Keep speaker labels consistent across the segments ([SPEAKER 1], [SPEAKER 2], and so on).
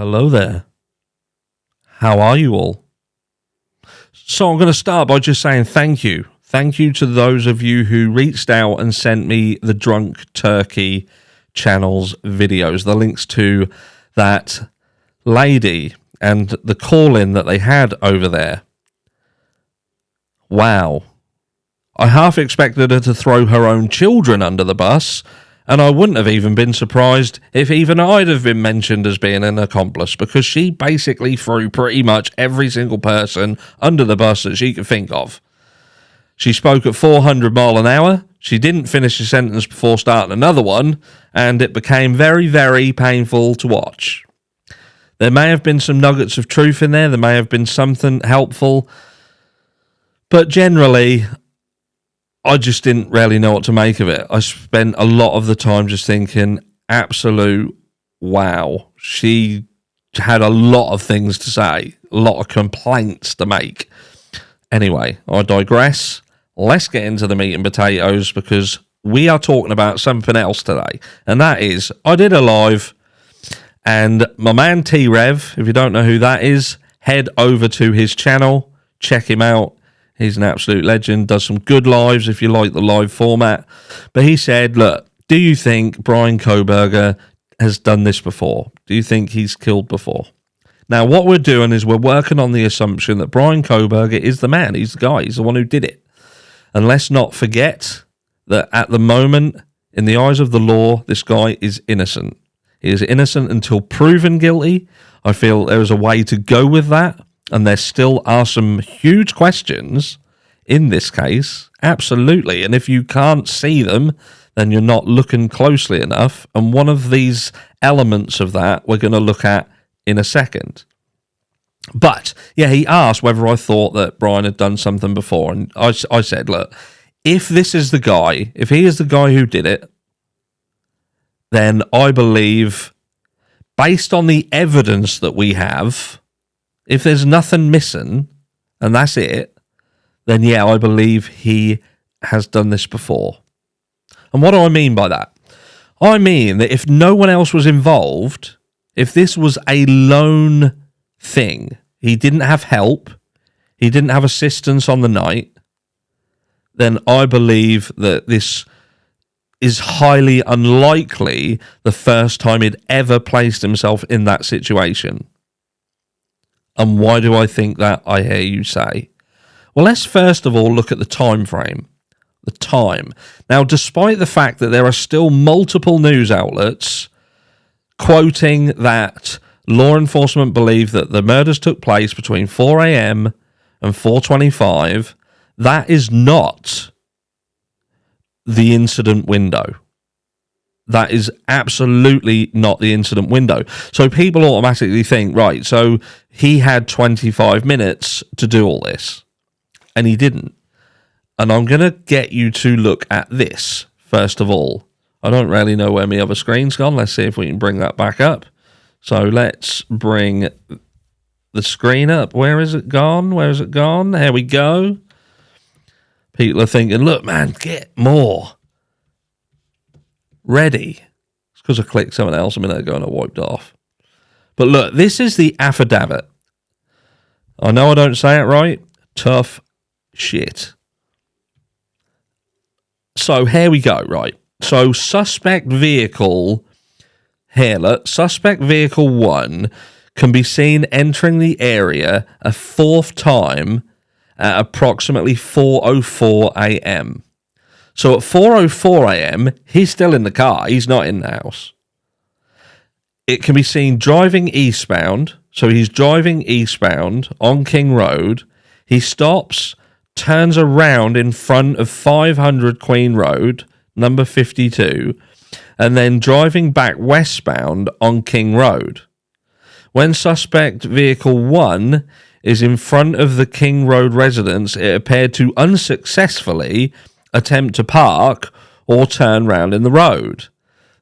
[SPEAKER 1] Hello there. How are you all? So I'm going to start by just saying thank you. Thank you to those of you who reached out and sent me the Drunk Turkey channel's videos, the links to that lady and the call-in that they had over there. Wow. I half expected her to throw her own children under the bus, and I wouldn't have even been surprised if even I'd have been mentioned as being an accomplice, because she basically threw pretty much every single person under the bus that she could think of. She spoke at 400 miles an hour. She didn't finish a sentence before starting another one, and it became very, very painful to watch. There may have been some nuggets of truth in there. There may have been something helpful. But generally, I just didn't really know what to make of it. I spent a lot of the time just thinking, absolute wow. She had a lot of things to say, a lot of complaints to make. Anyway, I digress. Let's get into the meat and potatoes, because we are talking about something else today. And that is, I did a live, and my man T-Rev, if you don't know who that is, head over to his channel, check him out. He's an absolute legend, does some good lives if you like the live format. But he said, look, do you think Bryan Kohberger has done this before? Do you think he's killed before? Now, what we're doing is we're working on the assumption that Bryan Kohberger is the man. He's the guy. He's the one who did it. And let's not forget that at the moment, in the eyes of the law, this guy is innocent. He is innocent until proven guilty. I feel there is a way to go with that. And there still are some huge questions in this case. Absolutely. And if you can't see them, then you're not looking closely enough. And one of these elements of that we're going to look at in a second. But, yeah, he asked whether I thought that Bryan had done something before. And I said, look, if this is the guy, if he is the guy who did it, then I believe, based on the evidence that we have, if there's nothing missing, and that's it, then, yeah, I believe he has done this before. And what do I mean by that? I mean that if no one else was involved, if this was a lone thing, he didn't have help, he didn't have assistance on the night, then I believe that this is highly unlikely the first time he'd ever placed himself in that situation. And why do I think that, I hear you say? Well, let's first of all look at the time frame. The time. Now, despite the fact that there are still multiple news outlets quoting that law enforcement believe that the murders took place between 4 a.m. and 4:25, that is not the incident window. That is absolutely not the incident window. So people automatically think, right, so he had 25 minutes to do all this, and he didn't. And I'm going to get you to look at this, first of all. I don't really know where my other screen's gone. Let's see if we can bring that back up. So let's bring the screen up. Where is it gone? Where is it gone? Here we go. People are thinking, look, man, get more. Ready. It's because I clicked something else a minute ago and I wiped it off. But look, this is the affidavit. I know I don't say it right. Tough shit. So here we go, right. So suspect vehicle, here, look, suspect vehicle 1 can be seen entering the area a fourth time at approximately 4:04 a.m. So at 4:04 a.m., he's still in the car. He's not in the house. It can be seen driving eastbound. So he's driving eastbound on King Road. He stops, turns around in front of 500 Queen Road, number 52, and then driving back westbound on King Road. When suspect vehicle 1 is in front of the King Road residence, it appeared to unsuccessfully attempt to park or turn round in the road.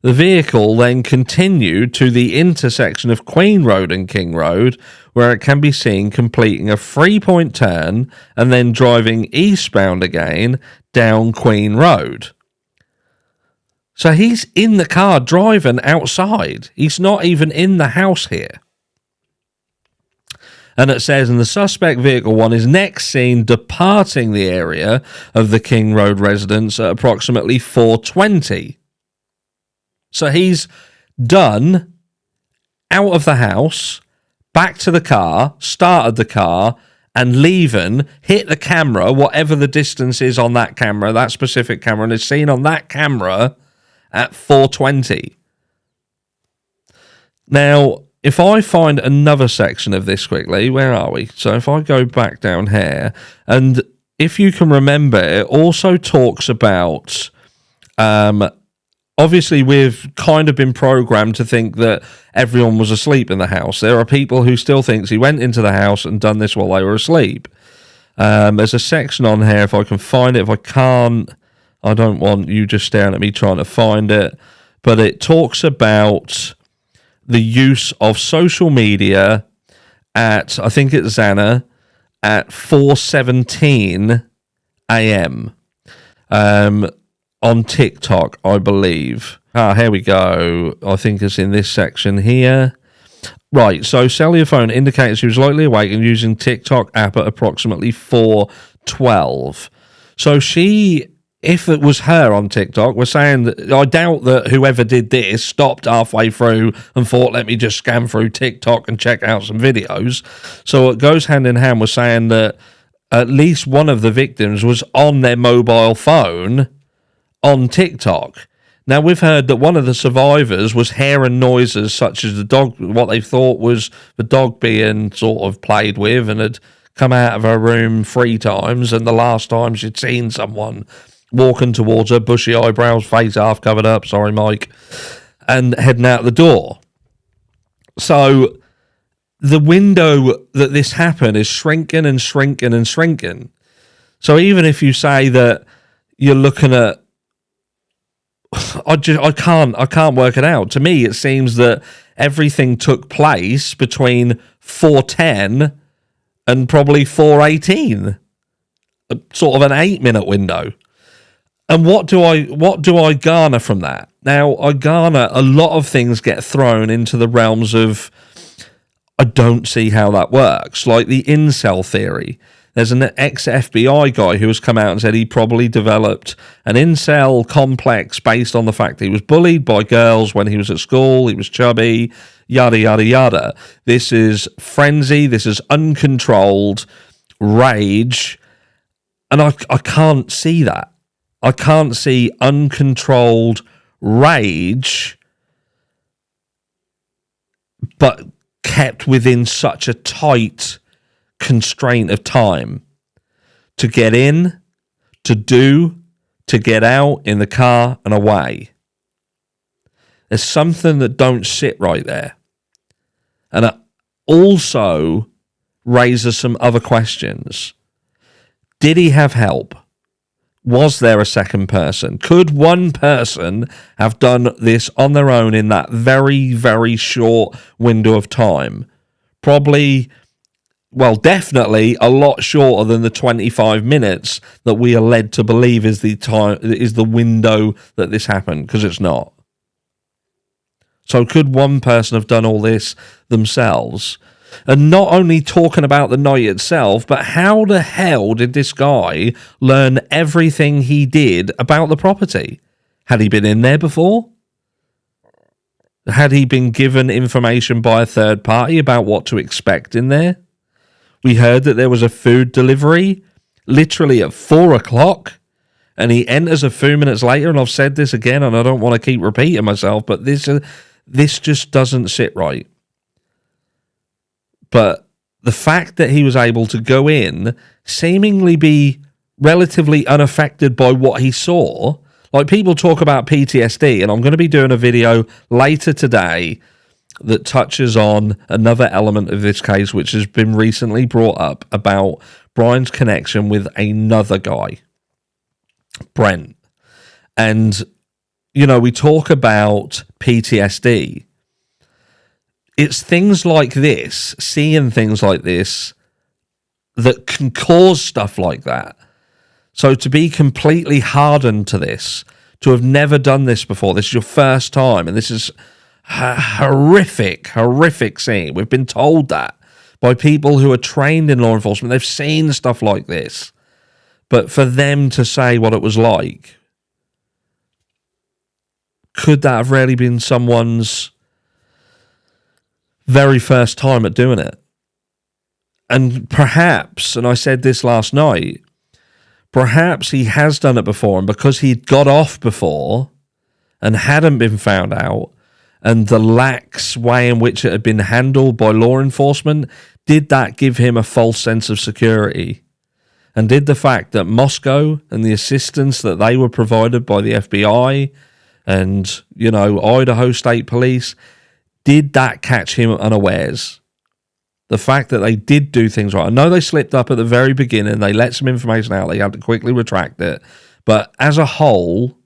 [SPEAKER 1] The vehicle then continued to the intersection of Queen Road and King Road, where it can be seen completing a 3-point turn and then driving eastbound again down Queen Road. So he's in the car driving outside. He's not even in the house here. And it says, and the suspect vehicle one is next seen departing the area of the King Road residence at approximately 4:20. So he's done out of the house, back to the car, started the car, and leaving, hit the camera, whatever the distance is on that camera, that specific camera, and is seen on that camera at 4:20. Now, if I find another section of this quickly, where are we? So if I go back down here, and if you can remember, it also talks about, obviously we've kind of been programmed to think that everyone was asleep in the house. There are people who still think he went into the house and done this while they were asleep. There's a section on here, if I can find it. If I can't, I don't want you just staring at me trying to find it. But it talks about the use of social media at, I think it's Xana, at 4:17 a.m. On TikTok, I believe. Here we go. I think it's in this section here. Right, so cellular phone indicates she was likely awake and using TikTok app at approximately 4:12. So she, if it was her on TikTok, was saying that I doubt that whoever did this stopped halfway through and thought, let me just scan through TikTok and check out some videos. So it goes hand in hand with saying that at least one of the victims was on their mobile phone on TikTok. Now, we've heard that one of the survivors was hearing noises such as the dog, what they thought was the dog being sort of played with, and had come out of her room 3 times, and the last time she'd seen someone walking towards her, bushy eyebrows, face half covered up, sorry Mike, and heading out the door. So the window that this happened is shrinking and shrinking and shrinking. So even if you say that you're looking at, I can't work it out. To me, it seems that everything took place between 4:10 and probably 4:18, sort of an 8-minute window. And what do I garner from that? Now, I garner a lot of things get thrown into the realms of I don't see how that works, like the incel theory. There's an ex-FBI guy who has come out and said he probably developed an incel complex based on the fact that he was bullied by girls when he was at school, he was chubby, yada, yada, yada. This is frenzy, this is uncontrolled rage, and I can't see that. I can't see uncontrolled rage, but kept within such a tight constraint of time to get in, to do, to get out in the car and away. There's something that don't sit right there. And it also raises some other questions. Did he have help? Was there a second person? Could one person have done this on their own in that very, very short window of time? Probably, well, definitely a lot shorter than the 25 minutes that we are led to believe is the time, is the window that this happened, because it's not. So could one person have done all this themselves? And not only talking about the night itself, but how the hell did this guy learn everything he did about the property? Had he been in there before? Had he been given information by a third party about what to expect in there? We heard that there was a food delivery literally at 4:00, and he enters a few minutes later, and I've said this again, and I don't want to keep repeating myself, but this just doesn't sit right. But the fact that he was able to go in, seemingly be relatively unaffected by what he saw, like people talk about PTSD, and I'm going to be doing a video later today that touches on another element of this case, which has been recently brought up about Bryan's connection with another guy, Brent. And, you know, we talk about PTSD. It's things like this, seeing things like this, that can cause stuff like that. So to be completely hardened to this, to have never done this before, this is your first time, and this is a horrific scene. We've been told that. by people who are trained in law enforcement. They've seen stuff like this. But for them to say what it was like, could that have really been someone's very first time at doing it? And perhaps, and I said this last night, perhaps he has done it before, and because he'd got off before and hadn't been found out, and the lax way in which it had been handled by law enforcement, did that give him a false sense of security? And did the fact that Moscow and the assistance that they were provided by the FBI and, Idaho State Police, did that catch him unawares? The fact that they did do things right. I know they slipped up at the very beginning. They let some information out. They had to quickly retract it. But as a whole,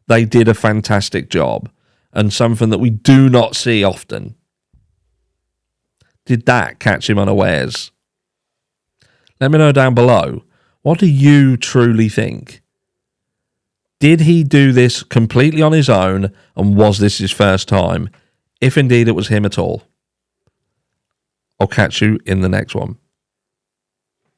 [SPEAKER 1] they did a fantastic job, and something that we do not see often. Did that catch him unawares? Let me know down below. What do you truly think? Did he do this completely on his own, and was this his first time? If indeed it was him at all. I'll catch you in the next one.